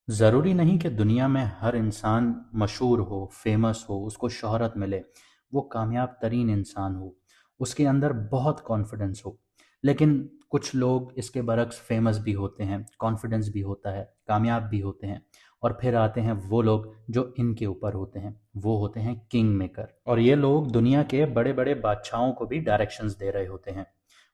ज़रूरी नहीं कि दुनिया में हर इंसान मशहूर हो, फेमस हो, उसको शोहरत मिले, वो कामयाब तरीन इंसान हो, उसके अंदर बहुत कॉन्फिडेंस हो। लेकिन कुछ लोग इसके बरक्स फेमस भी होते हैं, कॉन्फिडेंस भी होता है, कामयाब भी होते हैं। और फिर आते हैं वो लोग जो इनके ऊपर होते हैं, वो होते हैं किंग मेकर। और ये लोग दुनिया के बड़े बड़े बादशाहों को भी डायरेक्शंस दे रहे होते हैं।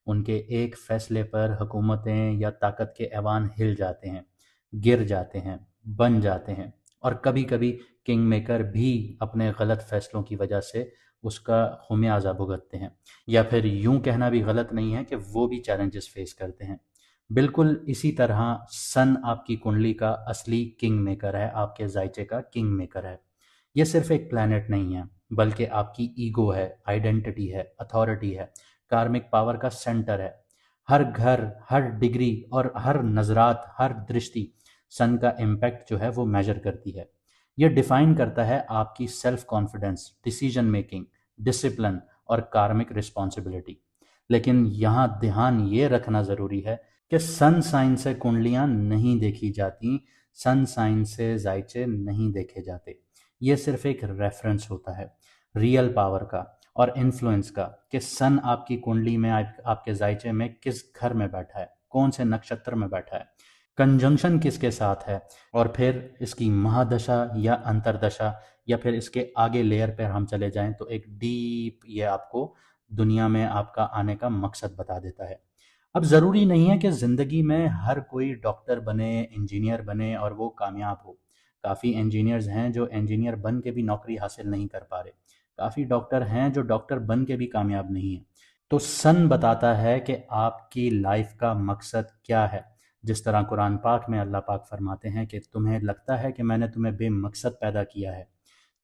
उनके एक फैसले पर हुकूमतें या ताकत के ऐवान हिल जाते हैं, गिर जाते हैं, बन जाते हैं। और कभी कभी किंग मेकर भी अपने गलत फैसलों की वजह से उसका खुमियाजा भुगतते हैं। या फिर यूं कहना भी गलत नहीं है कि वो भी चैलेंजेस फेस करते हैं। बिल्कुल इसी तरह सन आपकी कुंडली का असली किंग मेकर है, आपके जायचे का किंग मेकर है। ये सिर्फ एक प्लैनेट नहीं है, बल्कि आपकी ईगो है, आइडेंटिटी है, अथॉरिटी है, कार्मिक पावर का सेंटर है। हर घर, हर डिग्री और हर नजरात, हर दृष्टि सन का इम्पैक्ट जो है वो मेजर करती है। ये डिफाइन करता है आपकी self confidence, decision making, discipline और कार्मिक रिस्पॉन्सिबिलिटी। लेकिन यहाँ ध्यान ये रखना ज़रूरी है कि सन साइन से कुंडलियाँ नहीं देखी जाती, सन साइन से जायचे नहीं देखे जाते। ये सिर्फ एक रेफरेंस होता है रियल पावर का और इन्फ्लुएंस का, कि सन आपकी कुंडली में आपके जायचे में किस घर में बैठा है, कौन से नक्षत्र में बैठा है, कंजंक्शन किसके साथ है। और फिर इसकी महादशा या अंतरदशा, या फिर इसके आगे लेयर पर हम चले जाएं तो एक डीप, ये आपको दुनिया में आपका आने का मकसद बता देता है। अब ज़रूरी नहीं है कि ज़िंदगी में हर कोई डॉक्टर बने, इंजीनियर बने और वो कामयाब हो। काफ़ी इंजीनियर्स हैं जो इंजीनियर बन के भी नौकरी हासिल नहीं कर पा रहे। काफ़ी डॉक्टर हैं जो डॉक्टर बन के भी कामयाब नहीं हैं। तो सन बताता है कि आपकी लाइफ का मकसद क्या है। जिस तरह कुरान पाक में अल्लाह पाक फरमाते हैं कि तुम्हें लगता है कि मैंने तुम्हें बेमकसद पैदा किया है,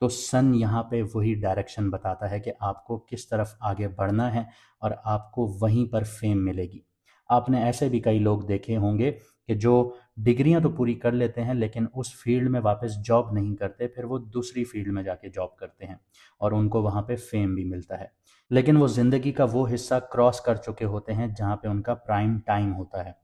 तो सन यहाँ पे वही डायरेक्शन बताता है कि आपको किस तरफ आगे बढ़ना है और आपको वहीं पर फेम मिलेगी। आपने ऐसे भी कई लोग देखे होंगे कि जो डिग्रियां तो पूरी कर लेते हैं लेकिन उस फील्ड में वापस जॉब नहीं करते, फिर वो दूसरी फील्ड में जाके जॉब करते हैं और उनको वहाँ पे फेम भी मिलता है। लेकिन वो ज़िंदगी का वो हिस्सा क्रॉस कर चुके होते हैं जहाँ पे उनका प्राइम टाइम होता है।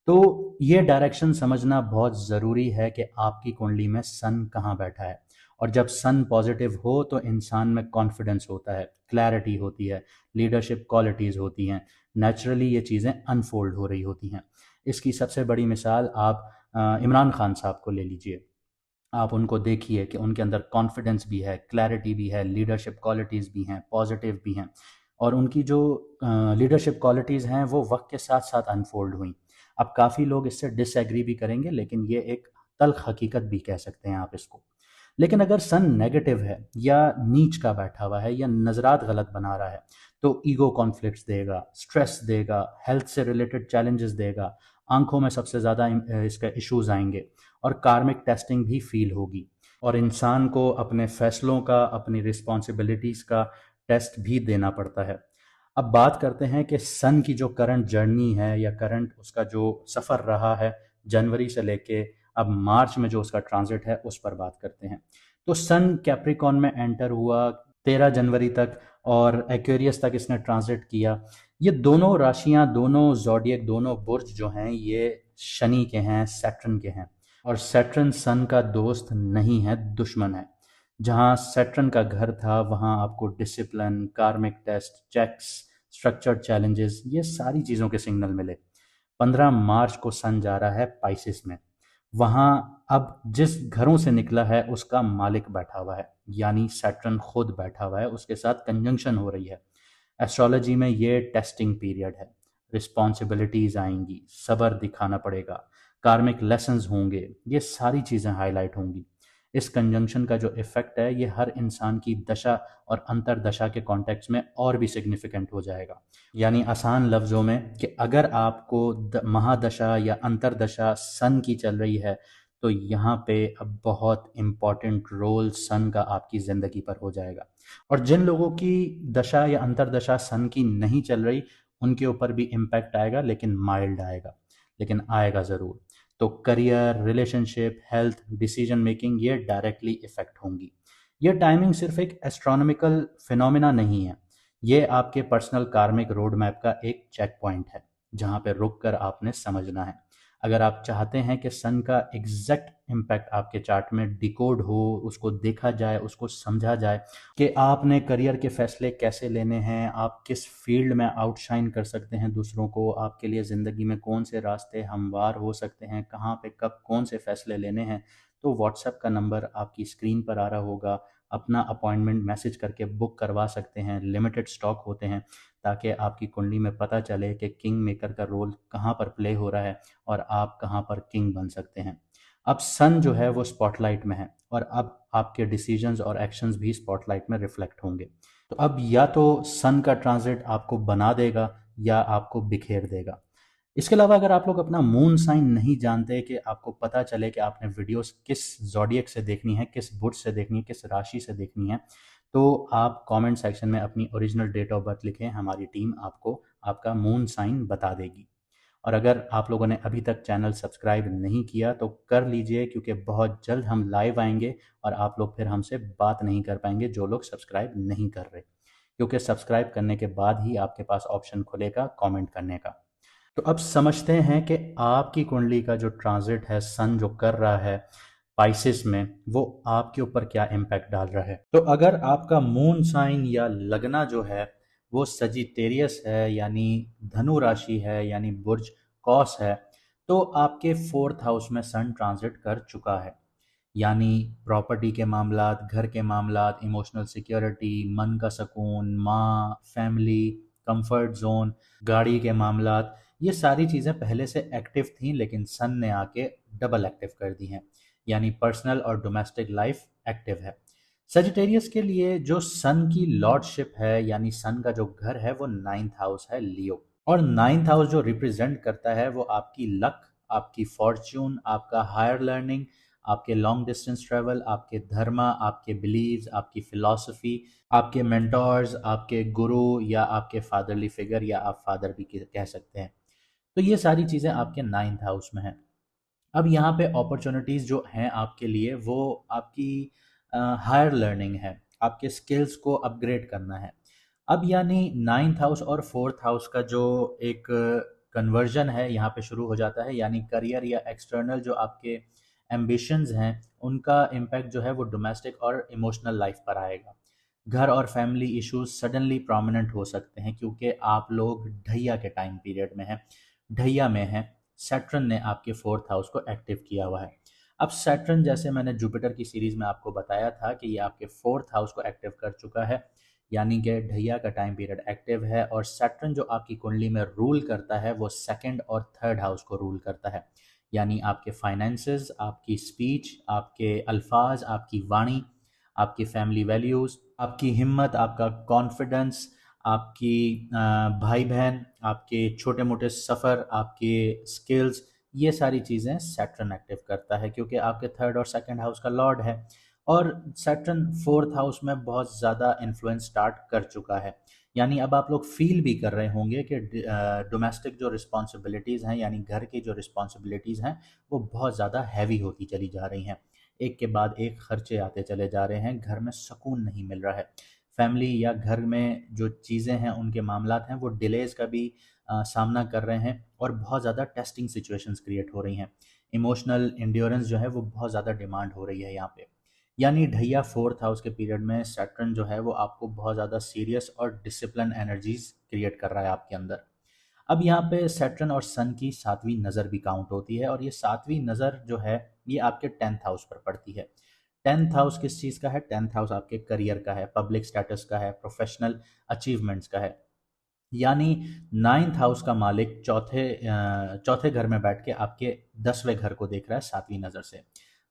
तो ये डायरेक्शन समझना बहुत ज़रूरी है कि आपकी कुंडली में सन कहाँ बैठा है। और जब सन पॉजिटिव हो तो इंसान में कॉन्फिडेंस होता है, क्लैरिटी होती है, लीडरशिप क्वालिटीज़ होती हैं, नेचुरली ये चीज़ें अनफोल्ड हो रही होती हैं। इसकी सबसे बड़ी मिसाल आप इमरान खान साहब को ले लीजिए। आप उनको देखिए कि उनके अंदर कॉन्फिडेंस भी है, क्लैरिटी भी है, लीडरशिप क्वालिटीज़ भी हैं, पॉजिटिव भी हैं। और उनकी जो लीडरशिप क्वालिटीज़ हैं वो वक्त के साथ साथ अनफोल्ड हुई। अब काफ़ी लोग इससे डिसएग्री भी करेंगे, लेकिन ये एक तल्ख हकीकत भी कह सकते हैं आप इसको। लेकिन अगर सन नेगेटिव है या नीच का बैठा हुआ है या नज़रात गलत बना रहा है, तो ईगो कॉन्फ्लिक्ट्स देगा, स्ट्रेस देगा, हेल्थ से रिलेटेड चैलेंजेस देगा, आंखों में सबसे ज़्यादा इसका इश्यूज आएंगे और कार्मिक टेस्टिंग भी फील होगी। और इंसान को अपने फैसलों का, अपनी रिस्पॉन्सिबिलिटीज़ का टेस्ट भी देना पड़ता है। अब बात करते हैं कि सन की जो करंट जर्नी है या करंट उसका जो सफ़र रहा है जनवरी से लेके अब मार्च में जो उसका ट्रांजिट है उस पर बात करते हैं। तो सन कैप्रिकॉन में एंटर हुआ 13 जनवरी तक और एक्वेरियस तक इसने ट्रांजिट किया। ये दोनों राशियां, दोनों ज़ोडिएक, दोनों बुर्ज जो हैं ये शनि के हैं, सैटर्न के हैं। और सैटर्न सन का दोस्त नहीं है, दुश्मन है। जहाँ सैटर्न का घर था वहाँ आपको डिसिप्लिन, कार्मिक टेस्ट, चेक्स, स्ट्रक्चर्ड चैलेंजेस, ये सारी चीज़ों के सिग्नल मिले। 15 मार्च को सन जा रहा है पाइसिस में। वहाँ अब जिस घरों से निकला है उसका मालिक बैठा हुआ है, यानी सैटर्न खुद बैठा हुआ है, उसके साथ कंजंक्शन हो रही है। एस्ट्रोलॉजी में ये टेस्टिंग पीरियड है। रिस्पॉन्सिबिलिटीज आएंगी, सब्र दिखाना पड़ेगा, कार्मिक लेसन्स होंगे, ये सारी चीज़ें हाईलाइट होंगी। इस कंजंक्शन का जो इफेक्ट है ये हर इंसान की दशा और अंतरदशा के कॉन्टेक्स्ट में और भी सिग्निफिकेंट हो जाएगा। यानी आसान लफ्ज़ों में कि अगर आपको महादशा या अंतरदशा सन की चल रही है तो यहाँ पे अब बहुत इम्पॉर्टेंट रोल सन का आपकी ज़िंदगी पर हो जाएगा। और जिन लोगों की दशा या अंतरदशा सन की नहीं चल रही उनके ऊपर भी इम्पैक्ट आएगा, लेकिन माइल्ड आएगा, लेकिन आएगा ज़रूर। तो career, relationship, health, decision making ये डायरेक्टली इफेक्ट होंगी। ये टाइमिंग सिर्फ एक एस्ट्रोनॉमिकल फिनोमिना नहीं है, ये आपके पर्सनल कार्मिक रोड मैप का एक चेक पॉइंट है जहाँ पे रुक कर आपने समझना है। अगर आप चाहते हैं कि सन का एग्जैक्ट इम्पैक्ट आपके चार्ट में डिकोड हो, उसको देखा जाए, उसको समझा जाए कि आपने करियर के फैसले कैसे लेने हैं, आप किस फील्ड में आउटशाइन कर सकते हैं दूसरों को, आपके लिए ज़िंदगी में कौन से रास्ते हमवार हो सकते हैं, कहाँ पे कब कौन से फैसले लेने हैं, तो व्हाट्सएप का नंबर आपकी स्क्रीन पर आ रहा होगा। अपना अपॉइंटमेंट मैसेज करके बुक करवा सकते हैं, लिमिटेड स्टॉक होते हैं, ताकि आपकी कुंडली में पता चले कि किंग मेकर का रोल कहाँ पर प्ले हो रहा है और आप कहाँ पर किंग बन सकते हैं। अब सन जो है वो स्पॉटलाइट में है और अब आपके डिसीजंस और एक्शंस भी स्पॉटलाइट में रिफ्लेक्ट होंगे। तो अब या तो सन का ट्रांजिट आपको बना देगा या आपको बिखेर देगा। इसके अलावा अगर आप लोग अपना मून साइन नहीं जानते, कि आपको पता चले कि आपने वीडियोस किस ज़ोडिएक से देखनी है, किस बुट से देखनी है, किस राशि से देखनी है, तो आप कमेंट सेक्शन में अपनी ओरिजिनल डेट ऑफ बर्थ लिखें, हमारी टीम आपको आपका मून साइन बता देगी। और अगर आप लोगों ने अभी तक चैनल सब्सक्राइब नहीं किया तो कर लीजिए, क्योंकि बहुत जल्द हम लाइव आएंगे और आप लोग फिर हमसे बात नहीं कर पाएंगे जो लोग सब्सक्राइब नहीं कर रहे, क्योंकि सब्सक्राइब करने के बाद ही आपके पास ऑप्शन खुलेगा कमेंट करने का। तो अब समझते हैं कि आपकी कुंडली का जो ट्रांजिट है, सन जो कर रहा है पाइसिस में, वो आपके ऊपर क्या इम्पैक्ट डाल रहा है। तो अगर आपका मून साइन या लगना जो है वो सजिटेरियस है, यानी धनु राशि है, यानी बुर्ज कौस है, तो आपके फोर्थ हाउस में सन ट्रांजिट कर चुका है। यानी प्रॉपर्टी के मामलात, घर के मामलात, इमोशनल सिक्योरिटी, मन का सुकून, माँ, फैमिली, कंफर्ट जोन, गाड़ी के मामलात, ये सारी चीज़ें पहले से एक्टिव थी, लेकिन सन ने आके डबल एक्टिव कर दी हैं। यानी पर्सनल और डोमेस्टिक लाइफ एक्टिव है। सजिटेरियस के लिए जो सन की लॉर्डशिप है, यानी सन का जो घर है, वो नाइन्थ हाउस है लियो। और नाइन्थ हाउस जो रिप्रेजेंट करता है वो आपकी लक, आपकी फॉर्च्यून, आपका हायर लर्निंग, आपके लॉन्ग डिस्टेंस ट्रेवल, आपके धर्म, आपके बिलीव्स, आपकी फिलॉसफी, आपके मेंटोर्स, आपके गुरु या आपके फादरली फिगर, या आप फादर भी कह सकते हैं। तो ये सारी चीज़ें आपके नाइन्थ हाउस में हैं। अब यहाँ पे अपॉर्चुनिटीज़ जो हैं आपके लिए, वो आपकी हायर लर्निंग है, आपके स्किल्स को अपग्रेड करना है। अब यानी नाइन्थ हाउस और फोर्थ हाउस का जो एक कन्वर्जन है यहाँ पे शुरू हो जाता है, यानी करियर या एक्सटर्नल जो आपके एम्बिशंस हैं, उनका इम्पैक्ट जो है वो डोमेस्टिक और इमोशनल लाइफ पर आएगा। घर और फैमिली इश्यूज सडनली प्रोमिनेंट हो सकते हैं, क्योंकि आप लोग ढैया के टाइम पीरियड में हैं, ढैया में हैं। सैटर्न ने आपके फोर्थ हाउस को एक्टिव किया हुआ है। अब सैटर्न, जैसे मैंने जुपिटर की सीरीज में आपको बताया था कि ये आपके फोर्थ हाउस को एक्टिव कर चुका है, यानी कि ढैया का टाइम पीरियड एक्टिव है। और सैटर्न जो आपकी कुंडली में रूल करता है वो सेकंड और थर्ड हाउस को रूल करता है, यानी आपके फाइनेंसेस, आपकी स्पीच, आपके अल्फाज, आपकी वाणी, आपकी फैमिली वैल्यूज़, आपकी हिम्मत, आपका कॉन्फिडेंस, आपकी भाई बहन, आपके छोटे मोटे सफ़र, आपके स्किल्स, ये सारी चीज़ें सैटर्न एक्टिव करता है, क्योंकि आपके थर्ड और सेकंड हाउस का लॉर्ड है। और सैटर्न फोर्थ हाउस में बहुत ज़्यादा इन्फ्लुएंस स्टार्ट कर चुका है। यानी अब आप लोग फील भी कर रहे होंगे कि डोमेस्टिक जो रिस्पॉन्सिबिलिटीज़ हैं, यानी घर की जो रिस्पॉन्सिबिलिटीज़ हैं, वो बहुत ज़्यादा हैवी होती चली जा रही हैं। एक के बाद एक खर्चे आते चले जा रहे हैं, घर में सुकून नहीं मिल रहा है। फैमिली या घर में जो चीज़ें हैं, उनके मामलात हैं, वो डिलेज़ का भी सामना कर रहे हैं और बहुत ज़्यादा टेस्टिंग सिचुएशंस क्रिएट हो रही हैं। इमोशनल एंड्योरेंस जो है वो बहुत ज़्यादा डिमांड हो रही है यहाँ पे। यानी ढैया फोर्थ हाउस के पीरियड में सैटर्न जो है वो आपको बहुत ज़्यादा सीरियस और डिसिप्लिन एनर्जीज क्रिएट कर रहा है आपके अंदर। अब यहाँ पे सैटर्न और सन की सातवीं नज़र भी काउंट होती है, और ये सातवीं नज़र जो है ये आपके टेंथ हाउस पर पड़ती है। टेंथ हाउस किस चीज़ का है? टेंथ हाउस आपके करियर का है, पब्लिक स्टेटस का है, प्रोफेशनल अचीवमेंट्स का है। यानी नाइन्थ हाउस का मालिक चौथे घर में बैठ के आपके 10वें घर को देख रहा है सातवीं नज़र से।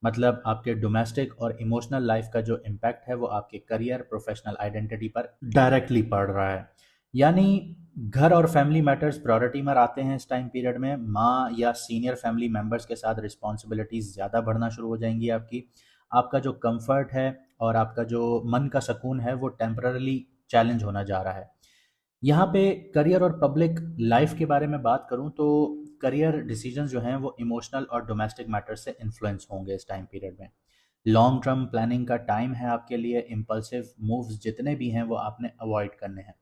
मतलब आपके डोमेस्टिक और इमोशनल लाइफ का जो इम्पैक्ट है वो आपके करियर, प्रोफेशनल आइडेंटिटी पर डायरेक्टली पड़ रहा है। यानी घर और फैमिली मैटर्स प्रायोरिटी में आते हैं इस टाइम पीरियड में। माँ या सीनियर फैमिली मेम्बर्स के साथ रिस्पॉन्सिबिलिटीज़ ज़्यादा बढ़ना शुरू हो जाएंगी आपकी। आपका जो कंफर्ट है और आपका जो मन का सुकून है वो टेम्पररी चैलेंज होना जा रहा है। यहाँ पे करियर और पब्लिक लाइफ के बारे में बात करूँ तो करियर डिसीजंस जो हैं वो इमोशनल और डोमेस्टिक मैटर से इन्फ्लुएंस होंगे इस टाइम पीरियड में। लॉन्ग टर्म प्लानिंग का टाइम है आपके लिए। इम्पल्सिव मूव्स जितने भी हैं वो आपने अवॉइड करने हैं।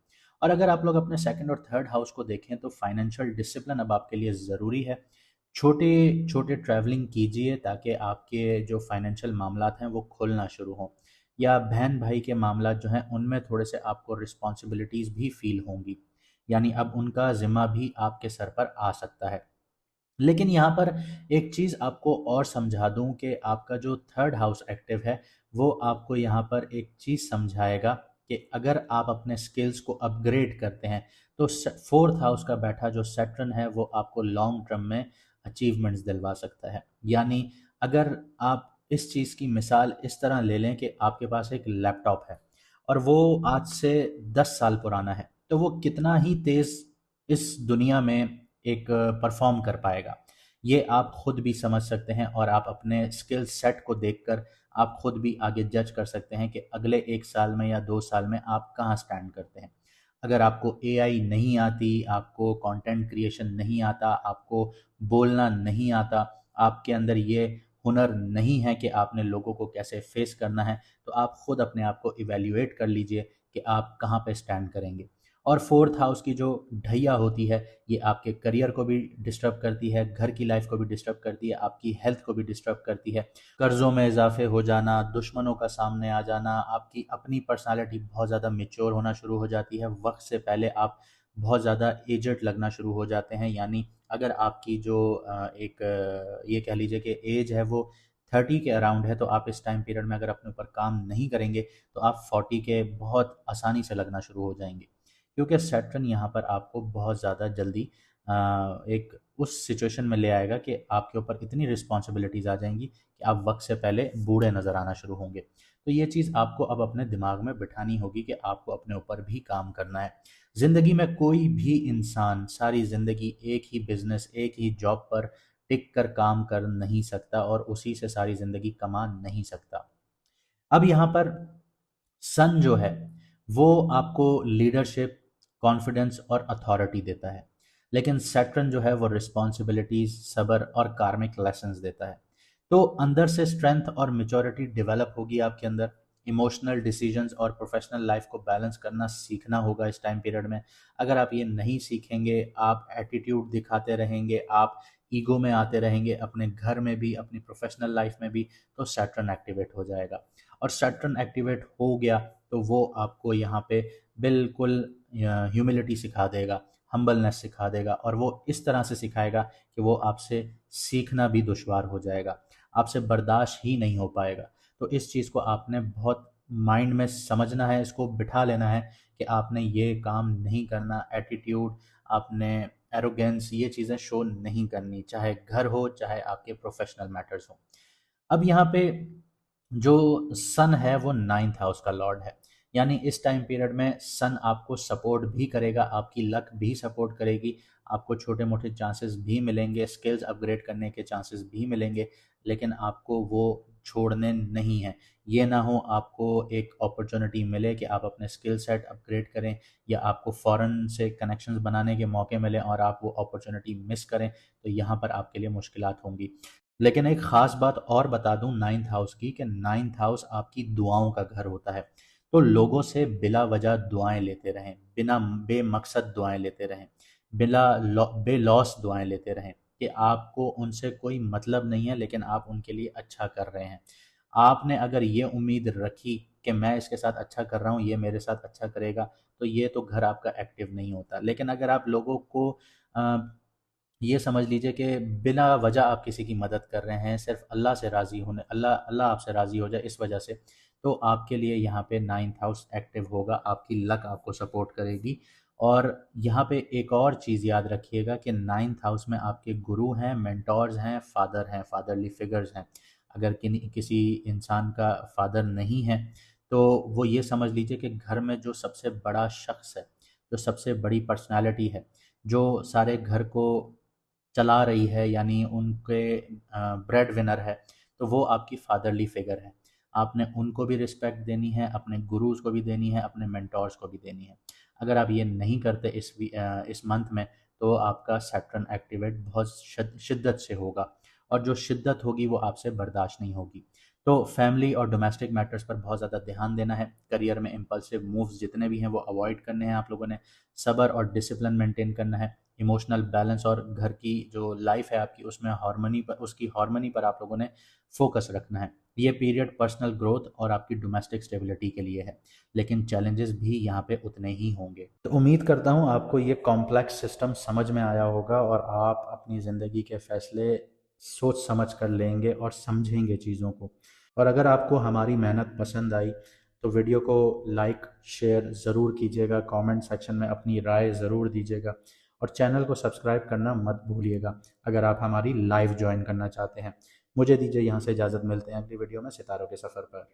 और अगर आप लोग अपने सेकंड और थर्ड हाउस को देखें तो फाइनेंशियल डिसिप्लिन अब आपके लिए ज़रूरी है, छोटे छोटे ट्रैवलिंग कीजिए ताकि आपके जो फाइनेंशियल मामलात हैं वो खुलना शुरू हों, या बहन भाई के मामलात जो हैं उनमें थोड़े से आपको रिस्पॉन्सिबिलिटीज़ भी फील होंगी, यानी अब उनका ज़िम्मा भी आपके सर पर आ सकता है। लेकिन यहाँ पर एक चीज़ आपको और समझा दूँ कि आपका जो थर्ड हाउस एक्टिव है, वो आपको यहाँ पर एक चीज़ समझाएगा कि अगर आप अपने स्किल्स को अपग्रेड करते हैं, तो फोर्थ हाउस का बैठा जो सैटर्न है वो आपको लॉन्ग टर्म में अचीवमेंट्स दिलवा सकता है। यानी अगर आप इस चीज़ की मिसाल इस तरह ले लें कि आपके पास एक लैपटॉप है और वो आज से 10 साल पुराना है, तो वो कितना ही तेज़ इस दुनिया में एक परफॉर्म कर पाएगा, ये आप खुद भी समझ सकते हैं। और आप अपने स्किल सेट को देखकर आप खुद भी आगे जज कर सकते हैं कि अगले 1 साल में या 2 साल में आप कहाँ स्टैंड करते हैं। अगर आपको एआई नहीं आती, आपको कंटेंट क्रिएशन नहीं आता, आपको बोलना नहीं आता, आपके अंदर ये हुनर नहीं है कि आपने लोगों को कैसे फेस करना है, तो आप खुद अपने आप को इवैल्यूएट कर लीजिए कि आप कहाँ पे स्टैंड करेंगे। और फोर्थ हाउस की जो ढैया होती है, ये आपके करियर को भी डिस्टर्ब करती है, घर की लाइफ को भी डिस्टर्ब करती है, आपकी हेल्थ को भी डिस्टर्ब करती है। कर्ज़ों में इजाफ़े हो जाना, दुश्मनों का सामने आ जाना, आपकी अपनी पर्सनैलिटी बहुत ज़्यादा मैच्योर होना शुरू हो जाती है, वक़्त से पहले आप बहुत ज़्यादा एजड लगना शुरू हो जाते हैं। यानी अगर आपकी जो ये कह लीजिए कि एज है वो 30 के अराउंड है, तो आप इस टाइम पीरियड में अगर अपने ऊपर काम नहीं करेंगे, तो आप 40 के बहुत आसानी से लगना शुरू हो जाएँगे। क्योंकि सैटर्न यहाँ पर आपको बहुत ज़्यादा जल्दी एक उस सिचुएशन में ले आएगा कि आपके ऊपर इतनी रिस्पॉन्सिबिलिटीज़ आ जाएंगी कि आप वक्त से पहले बूढ़े नज़र आना शुरू होंगे। तो ये चीज़ आपको अब अपने दिमाग में बिठानी होगी कि आपको अपने ऊपर भी काम करना है। ज़िंदगी में कोई भी इंसान सारी ज़िंदगी एक ही बिजनेस, एक ही जॉब पर टिक कर काम कर नहीं सकता और उसी से सारी ज़िंदगी कमा नहीं सकता। अब यहाँ पर सन जो है वो आपको लीडरशिप, कॉन्फिडेंस और अथॉरिटी देता है, लेकिन सैटर्न जो है वो रिस्पॉन्सिबिलिटीज, सब्र और कार्मिक लेसन्स देता है। तो अंदर से स्ट्रेंथ और मेच्योरिटी डेवलप होगी आपके अंदर। इमोशनल डिसीजंस और प्रोफेशनल लाइफ को बैलेंस करना सीखना होगा इस टाइम पीरियड में। अगर आप ये नहीं सीखेंगे, आप एटीट्यूड दिखाते रहेंगे, आप ईगो में आते रहेंगे अपने घर में भी, अपनी प्रोफेशनल लाइफ में भी, तो सैटर्न एक्टिवेट हो जाएगा। और सैटर्न एक्टिवेट हो गया तो वो आपको यहाँ पे बिल्कुल ह्यूमिलिटी सिखा देगा, हम्बलनेस सिखा देगा, और वो इस तरह से सिखाएगा कि वो आपसे सीखना भी दुश्वार हो जाएगा, आपसे बर्दाश्त ही नहीं हो पाएगा। तो इस चीज़ को आपने बहुत माइंड में समझना है, इसको बिठा लेना है कि आपने ये काम नहीं करना, एटीट्यूड, आपने एरोगेंस, ये चीज़ें शो नहीं करनी, चाहे घर हो चाहे आपके प्रोफेशनल मैटर्स हो। अब यहाँ पे जो सन है वो नाइन्थ हाउस का लॉर्ड है, यानी इस टाइम पीरियड में सन आपको सपोर्ट भी करेगा, आपकी लक भी सपोर्ट करेगी, आपको छोटे मोटे चांसेस भी मिलेंगे, स्किल्स अपग्रेड करने के चांसेस भी मिलेंगे, लेकिन आपको वो छोड़ने नहीं है। ये ना हो आपको एक अपॉर्चुनिटी मिले कि आप अपने स्किल सेट अपग्रेड करें, या आपको फ़ॉरेन से कनेक्शंस बनाने के मौके मिले और आप वो अपॉर्चुनिटी मिस करें, तो यहाँ पर आपके लिए मुश्किलात होंगी। लेकिन एक ख़ास बात और बता दूँ नाइन्थ हाउस की, कि नाइन्थ हाउस आपकी दुआओं का घर होता है। तो लोगों से बिला वजह दुआएं लेते रहें, बिना बेमकसद दुआएं लेते रहें, बेलॉस दुआएं लेते रहें, कि आपको उनसे कोई मतलब नहीं है लेकिन आप उनके लिए अच्छा कर रहे हैं। आपने अगर ये उम्मीद रखी कि मैं इसके साथ अच्छा कर रहा हूँ, ये मेरे साथ अच्छा करेगा, तो ये तो घर आपका एक्टिव नहीं होता। लेकिन अगर आप लोगों को अ, ये समझ लीजिए कि बिना वजह आप किसी की मदद कर रहे हैं, सिर्फ अल्लाह से राज़ी होने, अल्लाह अल्लाह आपसे राज़ी हो जाए इस वजह से, तो आपके लिए यहाँ पे नाइन्थ हाउस एक्टिव होगा, आपकी लक आपको सपोर्ट करेगी। और यहाँ पे एक और चीज़ याद रखिएगा कि नाइन्थ हाउस में आपके गुरु हैं, मेंटोर्स हैं, फादरली फिगर्स हैं। अगर किसी इंसान का फादर नहीं है, तो वो ये समझ लीजिए कि घर में जो सबसे बड़ा शख्स है, जो सबसे बड़ी पर्सनैलिटी है, जो सारे घर को चला रही है, यानी उनके ब्रेड विनर है, तो वो आपकी फादरली फिगर है। आपने उनको भी रिस्पेक्ट देनी है, अपने गुरुज़ को भी देनी है, अपने मेंटोर्स को भी देनी है। अगर आप ये नहीं करते इस मंथ में, तो आपका सैटर्न एक्टिवेट बहुत शिद्दत से होगा। और जो शिद्दत होगी वो आपसे बर्दाश्त नहीं होगी। तो फैमिली और डोमेस्टिक मैटर्स पर बहुत ज़्यादा ध्यान देना है। करियर में इम्पल्सिव मूव्स जितने भी हैं वो अवॉइड करने हैं आप लोगों ने। सब्र और डिसिप्लिन मेंटेन करना है। इमोशनल बैलेंस और घर की जो लाइफ है आपकी उसमें हार्मनी पर, उसकी हार्मनी पर आप लोगों ने फोकस रखना है। ये पीरियड पर्सनल ग्रोथ और आपकी डोमेस्टिक स्टेबिलिटी के लिए है, लेकिन चैलेंजेस भी यहाँ पे उतने ही होंगे। तो उम्मीद करता हूँ आपको ये कॉम्प्लेक्स सिस्टम समझ में आया होगा और आप अपनी ज़िंदगी के फैसले सोच समझ कर लेंगे और समझेंगे चीज़ों को। और अगर आपको हमारी मेहनत पसंद आई तो वीडियो को लाइक शेयर ज़रूर कीजिएगा, कमेंट सेक्शन में अपनी राय ज़रूर दीजिएगा और चैनल को सब्सक्राइब करना मत भूलिएगा अगर आप हमारी लाइव ज्वाइन करना चाहते हैं। मुझे दीजिए यहाँ से इजाज़त, मिलते हैं अगली वीडियो में सितारों के सफ़र पर।